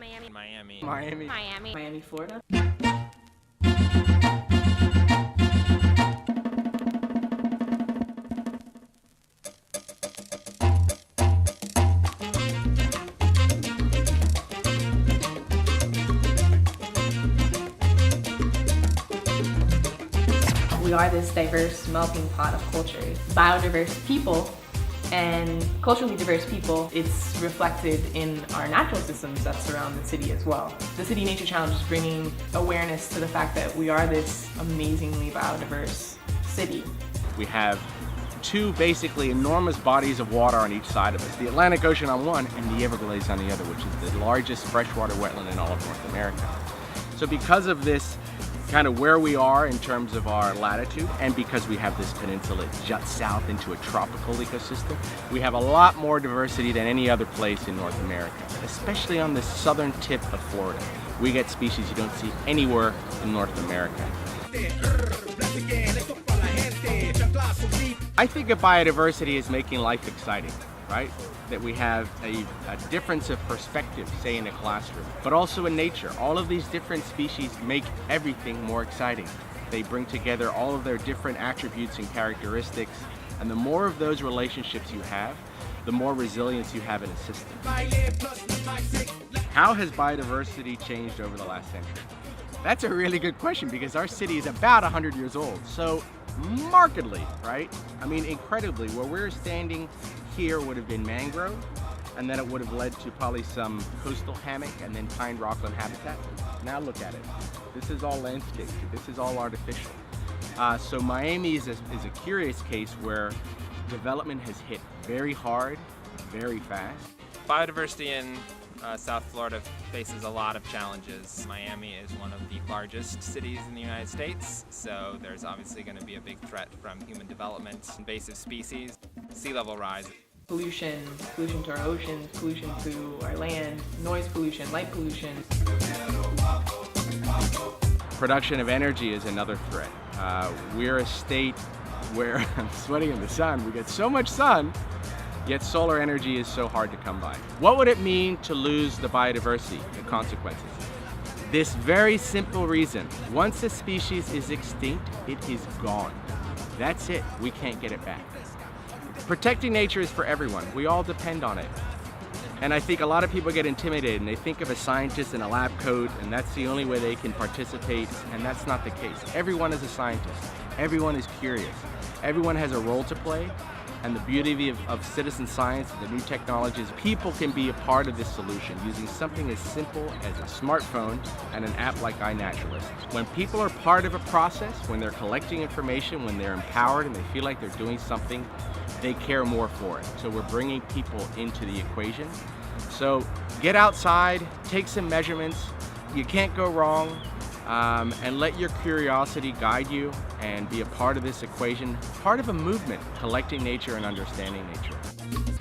Miami. Miami. Miami. Miami. Miami, Florida. We are this diverse melting pot of cultures, biodiverse people, and culturally diverse people. It's reflected in our natural systems that surround the city as well. The City Nature Challenge is bringing awareness to the fact that we are this amazingly biodiverse city. We have two basically enormous bodies of water on each side of us. The Atlantic Ocean on one and the Everglades on the other, which is the largest freshwater wetland in all of North America. So because of this kind of where we are in terms of our latitude, and because we have this peninsula that juts south into a tropical ecosystem, we have a lot more diversity than any other place in North America, especially on the southern tip of Florida. We get species you don't see anywhere in North America. I think of biodiversity as making life exciting, right? That we have a difference of perspective, say in a classroom, but also in nature. All of these different species make everything more exciting. They bring together all of their different attributes and characteristics, and the more of those relationships you have, the more resilience you have in a system. How has biodiversity changed over the last century? That's a really good question because our city is about 100 years old, so markedly, right? I mean, incredibly. Where we're standing here would have been mangrove, and then it would have led to probably some coastal hammock and then pine rockland habitat. Now look at it. This is all landscape. This is all artificial. So Miami is a curious case where development has hit very hard, very fast. Biodiversity in South Florida faces a lot of challenges. Miami is one of the largest cities in the United States, so there's obviously going to be a big threat from human development, invasive species, sea level rise. Pollution to our oceans, pollution to our land, noise pollution, light pollution. Production of energy is another threat. We're a state where, I'm sweating in the sun, we get so much sun, yet solar energy is so hard to come by. What would it mean to lose the biodiversity, the consequences? This very simple reason. Once a species is extinct, it is gone. That's it. We can't get it back. Protecting nature is for everyone. We all depend on it. And I think a lot of people get intimidated and they think of a scientist in a lab coat and that's the only way they can participate, and that's not the case. Everyone is a scientist. Everyone is curious. Everyone has a role to play. And the beauty of citizen science and the new technologies, people can be a part of this solution using something as simple as a smartphone and an app like iNaturalist. When people are part of a process, when they're collecting information, when they're empowered and they feel like they're doing something, they care more for it. So we're bringing people into the equation. So get outside, take some measurements. You can't go wrong. And let your curiosity guide you and be a part of this equation, part of a movement, collecting nature and understanding nature.